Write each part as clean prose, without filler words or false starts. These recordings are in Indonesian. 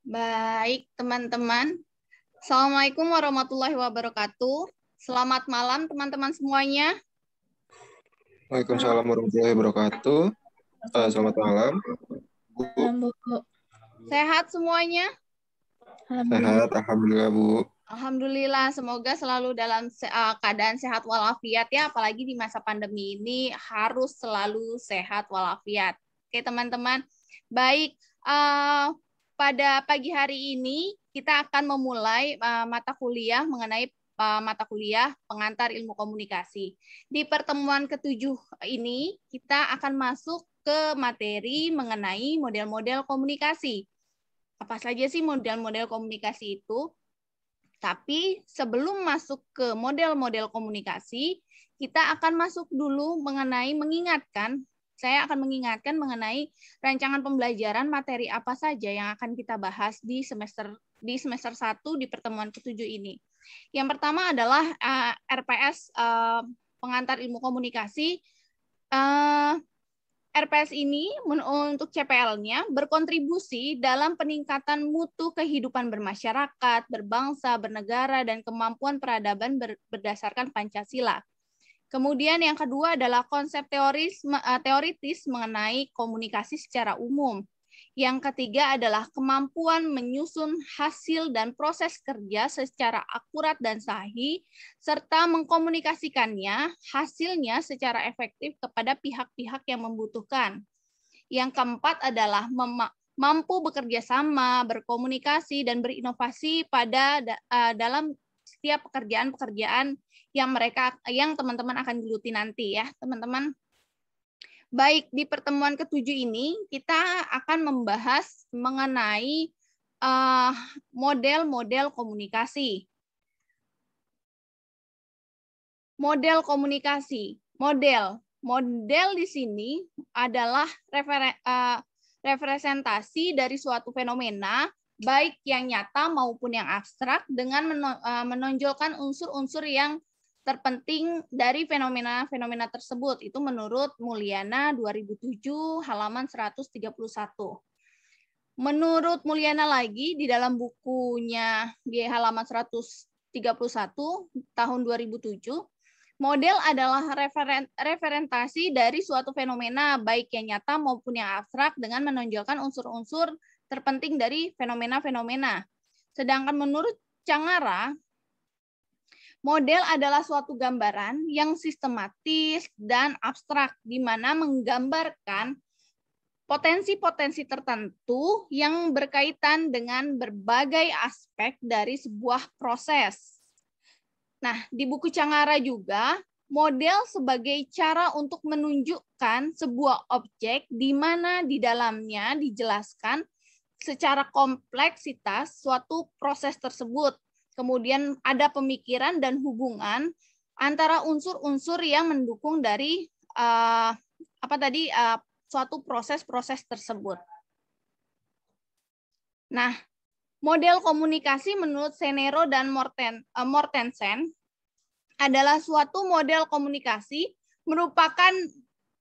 Baik, teman-teman. Assalamualaikum warahmatullahi wabarakatuh. Selamat malam, teman-teman semuanya. Waalaikumsalam warahmatullahi wabarakatuh. Selamat malam, Bu. Sehat semuanya? Sehat, alhamdulillah, Bu. Alhamdulillah, semoga selalu dalam keadaan sehat walafiat ya, apalagi di masa pandemi ini harus selalu sehat walafiat. Oke, teman-teman. Baik, pada pagi hari ini kita akan memulai mata kuliah mengenai mata kuliah pengantar ilmu komunikasi. Di pertemuan ke-7 ini kita akan masuk ke materi mengenai model-model komunikasi. Apa saja sih model-model komunikasi itu? Tapi sebelum masuk ke model-model komunikasi, kita akan masuk dulu saya akan mengingatkan mengenai rancangan pembelajaran materi apa saja yang akan kita bahas di semester 1 di pertemuan ke-7 ini. Yang pertama adalah RPS pengantar ilmu komunikasi. RPS ini untuk CPL-nya berkontribusi dalam peningkatan mutu kehidupan bermasyarakat, berbangsa, bernegara, dan kemampuan peradaban berdasarkan Pancasila. Kemudian yang kedua adalah konsep teoritis mengenai komunikasi secara umum. Yang ketiga adalah kemampuan menyusun hasil dan proses kerja secara akurat dan sahih, serta mengkomunikasikannya hasilnya secara efektif kepada pihak-pihak yang membutuhkan. Yang keempat adalah mampu bekerja sama, berkomunikasi, dan berinovasi dalam setiap pekerjaan-pekerjaan yang teman-teman akan geluti nanti ya, teman-teman. Baik, di pertemuan ke-7 ini kita akan membahas mengenai model-model komunikasi. Model komunikasi. Model di sini adalah representasi dari suatu fenomena, baik yang nyata maupun yang abstrak, dengan menonjolkan unsur-unsur yang terpenting dari fenomena-fenomena tersebut. Itu menurut Mulyana 2007 halaman 131. Menurut Mulyana lagi di dalam bukunya di halaman 131 tahun 2007, model adalah referentasi dari suatu fenomena baik yang nyata maupun yang abstrak dengan menonjolkan unsur-unsur terpenting dari fenomena-fenomena. Sedangkan menurut Cangara, model adalah suatu gambaran yang sistematis dan abstrak, di mana menggambarkan potensi-potensi tertentu yang berkaitan dengan berbagai aspek dari sebuah proses. Nah, di buku Cangara juga, model sebagai cara untuk menunjukkan sebuah objek di mana di dalamnya dijelaskan secara kompleksitas suatu proses tersebut. Kemudian ada pemikiran dan hubungan antara unsur-unsur yang mendukung dari suatu proses-proses tersebut. Nah, model komunikasi menurut Senero dan Mortensen adalah suatu model komunikasi merupakan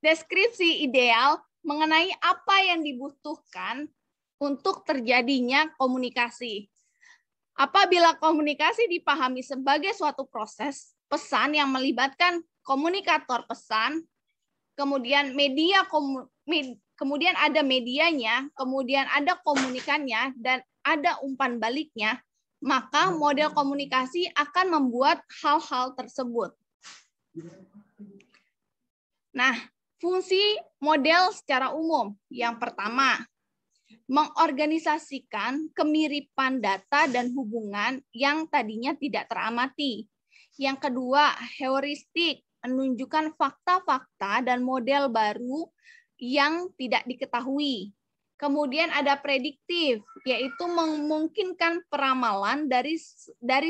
deskripsi ideal mengenai apa yang dibutuhkan untuk terjadinya komunikasi. Apabila komunikasi dipahami sebagai suatu proses pesan yang melibatkan komunikator pesan, kemudian kemudian ada medianya, kemudian ada komunikannya, dan ada umpan baliknya, maka model komunikasi akan membuat hal-hal tersebut. Nah, fungsi model secara umum. Yang pertama, mengorganisasikan kemiripan data dan hubungan yang tadinya tidak teramati. Yang kedua, heuristik, menunjukkan fakta-fakta dan model baru yang tidak diketahui. Kemudian ada prediktif, yaitu memungkinkan peramalan dari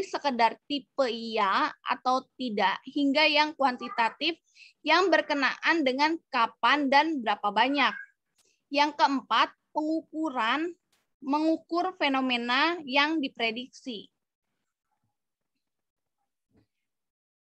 sekedar tipe iya atau tidak hingga yang kuantitatif yang berkenaan dengan kapan dan berapa banyak. Yang keempat, mengukur fenomena yang diprediksi.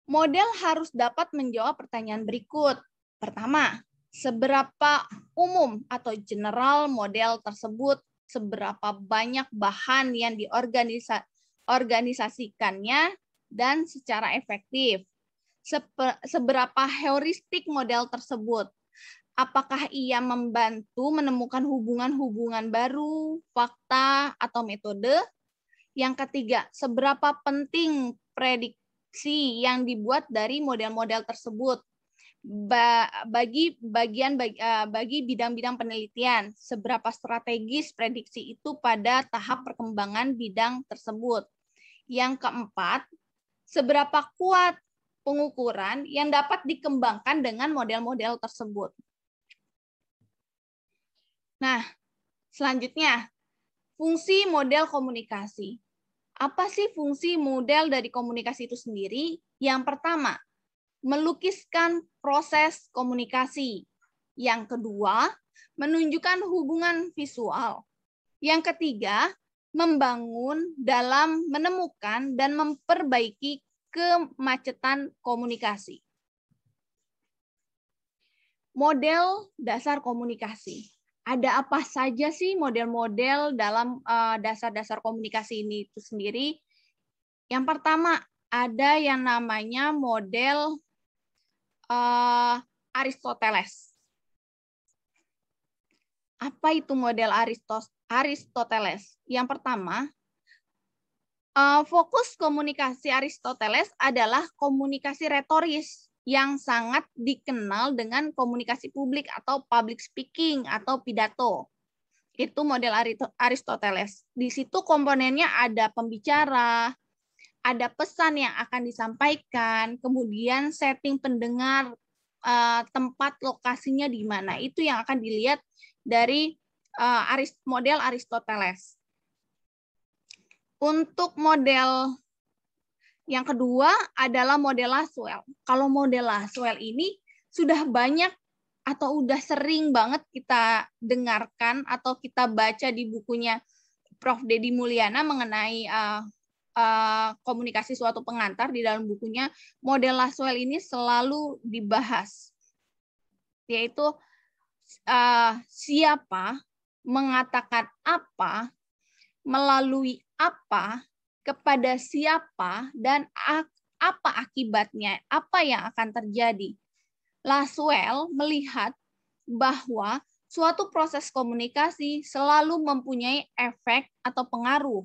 Model harus dapat menjawab pertanyaan berikut. Pertama, seberapa umum atau general model tersebut seberapa banyak bahan yang diorganisasikannya dan secara efektif. Seberapa heuristik model tersebut. Apakah ia membantu menemukan hubungan-hubungan baru, fakta, atau metode? Yang ketiga, seberapa penting prediksi yang dibuat dari model-model tersebut bagi bidang-bidang penelitian, seberapa strategis prediksi itu pada tahap perkembangan bidang tersebut. Yang keempat, seberapa kuat pengukuran yang dapat dikembangkan dengan model-model tersebut. Nah, selanjutnya, fungsi model komunikasi. Apa sih fungsi model dari komunikasi itu sendiri? Yang pertama, melukiskan proses komunikasi. Yang kedua, menunjukkan hubungan visual. Yang ketiga, membangun dalam menemukan dan memperbaiki kemacetan komunikasi. Model dasar komunikasi. Ada apa saja sih model-model dalam dasar-dasar komunikasi ini itu sendiri? Yang pertama, ada yang namanya model Aristoteles. Apa itu model Aristoteles? Yang pertama, fokus komunikasi Aristoteles adalah komunikasi retoris yang sangat dikenal dengan komunikasi publik atau public speaking atau pidato. Itu model Aristoteles. Di situ komponennya ada pembicara, ada pesan yang akan disampaikan, kemudian setting pendengar, tempat lokasinya di mana. Itu yang akan dilihat dari model Aristoteles. Untuk model yang kedua adalah model Lasswell. Kalau model Lasswell ini sudah banyak atau udah sering banget kita dengarkan atau kita baca di bukunya Prof. Dedi Mulyana mengenai komunikasi suatu pengantar. Di dalam bukunya, model Lasswell ini selalu dibahas, yaitu siapa, mengatakan apa, melalui apa, kepada siapa, dan apa akibatnya, apa yang akan terjadi. Lasswell melihat bahwa suatu proses komunikasi selalu mempunyai efek atau pengaruh.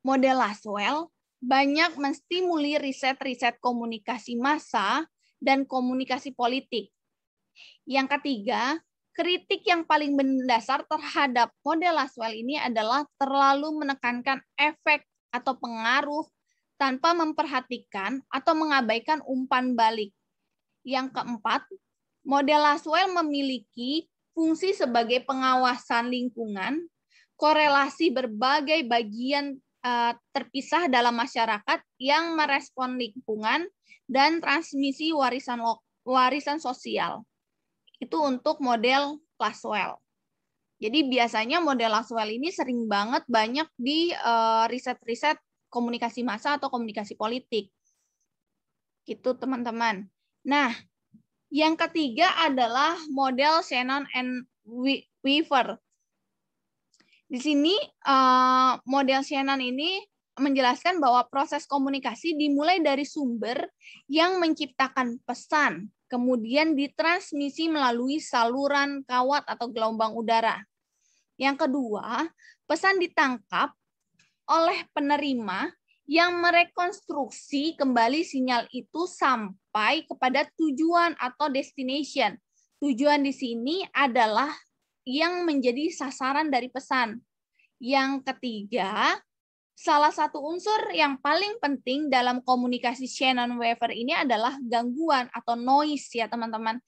Model Lasswell banyak menstimuli riset-riset komunikasi massa dan komunikasi politik. Yang ketiga, kritik yang paling mendasar terhadap model Lasswell ini adalah terlalu menekankan efek atau pengaruh tanpa memperhatikan atau mengabaikan umpan balik. Yang keempat, model Lasswell memiliki fungsi sebagai pengawasan lingkungan, korelasi berbagai bagian terpisah dalam masyarakat yang merespon lingkungan, dan transmisi warisan sosial. Itu untuk model Lasswell. Jadi biasanya model Lasswell ini sering banget banyak di riset-riset komunikasi massa atau komunikasi politik. Gitu teman-teman. Nah, yang ketiga adalah model Shannon and Weaver. Di sini model Shannon ini menjelaskan bahwa proses komunikasi dimulai dari sumber yang menciptakan pesan, kemudian ditransmisi melalui saluran kawat atau gelombang udara. Yang kedua, pesan ditangkap oleh penerima yang merekonstruksi kembali sinyal itu sampai kepada tujuan atau destination. Tujuan di sini adalah yang menjadi sasaran dari pesan. Yang ketiga, salah satu unsur yang paling penting dalam komunikasi Shannon-Weaver ini adalah gangguan atau noise ya teman-teman.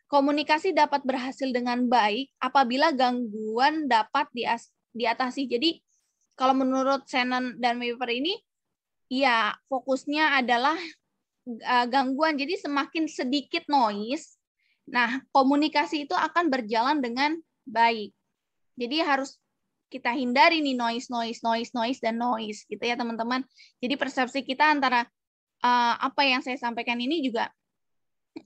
Komunikasi dapat berhasil dengan baik apabila gangguan dapat diatasi. Jadi kalau menurut Shannon dan Weaver ini, ya fokusnya adalah gangguan. Jadi semakin sedikit noise, nah komunikasi itu akan berjalan dengan baik. Jadi harus kita hindari nih noise, dan noise gitu ya teman-teman. Jadi persepsi kita antara apa yang saya sampaikan ini juga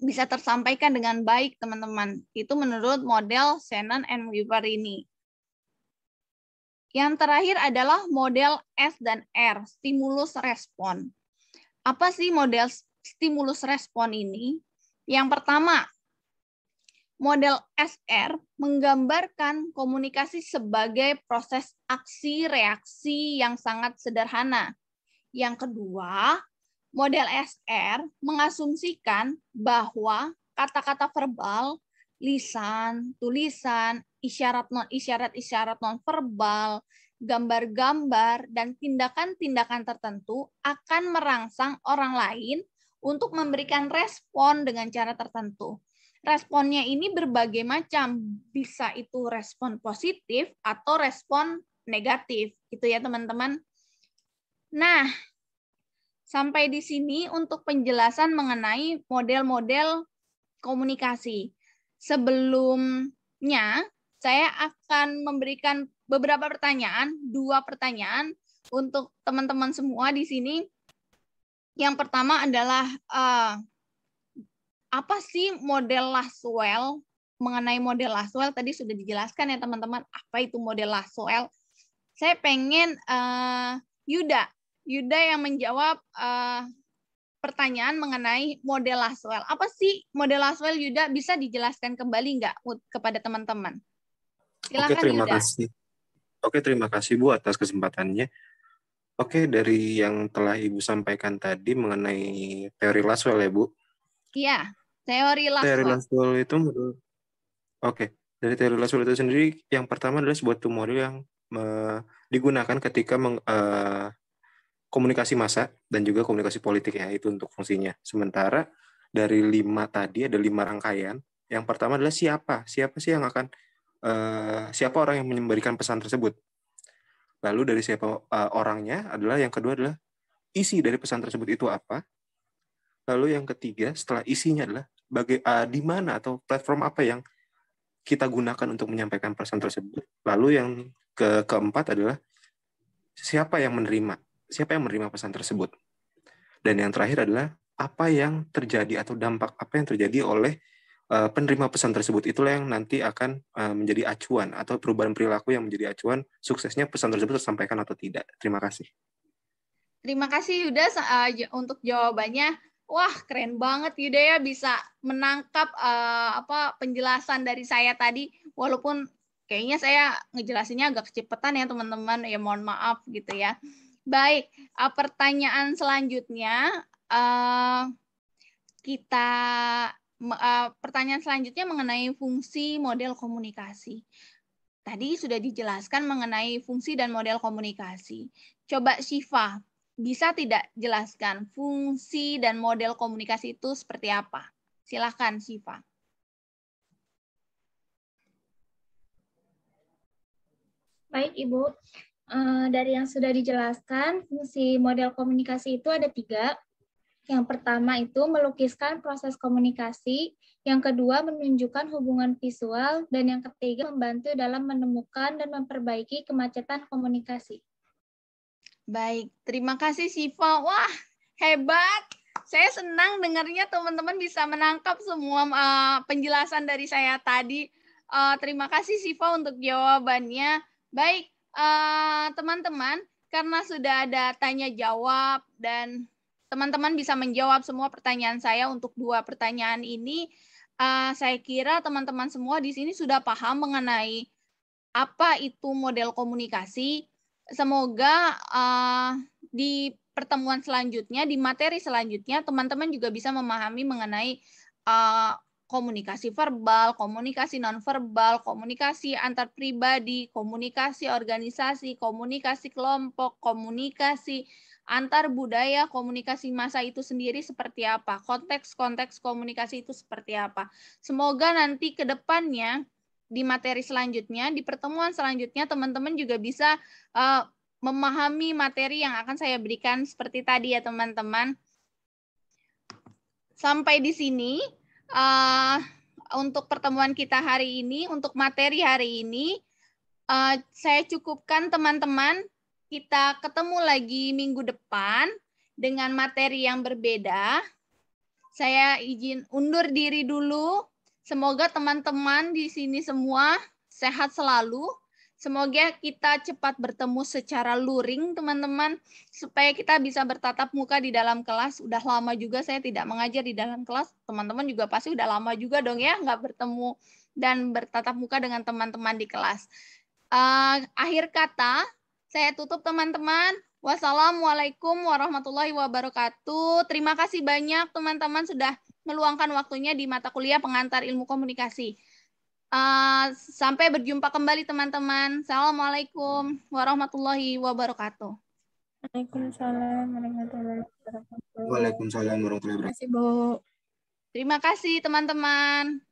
bisa tersampaikan dengan baik teman-teman. Itu menurut model Shannon and Weaver ini. Yang terakhir adalah model S dan R, stimulus respon. Apa sih model stimulus respon ini? Yang pertama, model SR menggambarkan komunikasi sebagai proses aksi-reaksi yang sangat sederhana. Yang kedua, model SR mengasumsikan bahwa kata-kata verbal, lisan, tulisan, isyarat nonverbal, gambar-gambar, dan tindakan-tindakan tertentu akan merangsang orang lain untuk memberikan respon dengan cara tertentu. Responnya ini berbagai macam, bisa itu respon positif atau respon negatif, gitu ya teman-teman. Nah, sampai di sini untuk penjelasan mengenai model-model komunikasi. Sebelumnya, saya akan memberikan beberapa pertanyaan, 2 pertanyaan untuk teman-teman semua di sini. Yang pertama adalah apa sih model Lasswell? Mengenai model Lasswell tadi sudah dijelaskan ya teman-teman, apa itu model Lasswell. Saya pengen Yuda yang menjawab pertanyaan mengenai model Lasswell. Apa sih model Lasswell, Yuda? Bisa dijelaskan kembali nggak kepada teman-teman? Silakan, terima Yuda. kasih. Terima kasih Bu atas kesempatannya. Dari yang telah Ibu sampaikan tadi mengenai teori Lasswell ya Bu. Iya, teori Teori Lasswell. Lasswell itu dari teori Lasswell itu sendiri, yang pertama adalah sebuah model yang digunakan ketika komunikasi massa dan juga komunikasi politik ya, itu untuk fungsinya. Sementara dari 5 tadi ada 5 rangkaian. Yang pertama adalah siapa sih yang akan siapa orang yang memberikan pesan tersebut. Lalu dari siapa orangnya adalah yang kedua adalah isi dari pesan tersebut itu apa. Lalu yang ketiga setelah isinya adalah di mana atau platform apa yang kita gunakan untuk menyampaikan pesan tersebut. Lalu yang keempat adalah siapa yang menerima pesan tersebut. Dan yang terakhir adalah apa yang terjadi atau dampak apa yang terjadi oleh penerima pesan tersebut. Itulah yang nanti akan menjadi acuan atau perubahan perilaku yang menjadi acuan suksesnya pesan tersebut tersampaikan atau tidak. Terima kasih. Terima kasih Yuda untuk jawabannya. Wah, keren banget Yuda ya bisa menangkap penjelasan dari saya tadi, walaupun kayaknya saya ngejelasinnya agak kecepatan ya teman-teman, ya mohon maaf gitu ya. Baik, pertanyaan selanjutnya pertanyaan selanjutnya mengenai fungsi model komunikasi. Tadi sudah dijelaskan mengenai fungsi dan model komunikasi. Coba Syifa, bisa tidak jelaskan fungsi dan model komunikasi itu seperti apa? Silakan Syifa. Baik Ibu, dari yang sudah dijelaskan, fungsi model komunikasi itu ada 3. Yang pertama itu melukiskan proses komunikasi, yang kedua menunjukkan hubungan visual, dan yang ketiga membantu dalam menemukan dan memperbaiki kemacetan komunikasi. Baik, terima kasih Syifa. Wah, hebat. Saya senang dengarnya teman-teman bisa menangkap semua penjelasan dari saya tadi. Terima kasih Syifa untuk jawabannya. Baik, teman-teman, karena sudah ada tanya jawab dan teman-teman bisa menjawab semua pertanyaan saya untuk 2 pertanyaan ini, saya kira teman-teman semua di sini sudah paham mengenai apa itu model komunikasi. Semoga di pertemuan selanjutnya, di materi selanjutnya, teman-teman juga bisa memahami mengenai komunikasi verbal, komunikasi nonverbal, komunikasi antar pribadi, komunikasi organisasi, komunikasi kelompok, komunikasi antar budaya, komunikasi massa itu sendiri seperti apa, konteks-konteks komunikasi itu seperti apa. Semoga nanti ke depannya di materi selanjutnya, di pertemuan selanjutnya, teman-teman juga bisa memahami materi yang akan saya berikan seperti tadi ya teman-teman. Sampai di sini untuk pertemuan kita hari ini, untuk materi hari ini, saya cukupkan teman-teman. Kita ketemu lagi minggu depan dengan materi yang berbeda. Saya izin undur diri dulu. Semoga teman-teman di sini semua sehat selalu. Semoga kita cepat bertemu secara luring, teman-teman, supaya kita bisa bertatap muka di dalam kelas. Udah lama juga saya tidak mengajar di dalam kelas. Teman-teman juga pasti udah lama juga dong ya, nggak bertemu dan bertatap muka dengan teman-teman di kelas. Akhir kata, saya tutup teman-teman. Wassalamualaikum warahmatullahi wabarakatuh. Terima kasih banyak teman-teman sudah meluangkan waktunya di mata kuliah pengantar ilmu komunikasi. Sampai berjumpa kembali teman-teman. Assalamualaikum warahmatullahi wabarakatuh. Waalaikumsalam warahmatullahi wabarakatuh. Waalaikumsalam warahmatullahi wabarakatuh. Terima kasih, Bu. Terima kasih teman-teman.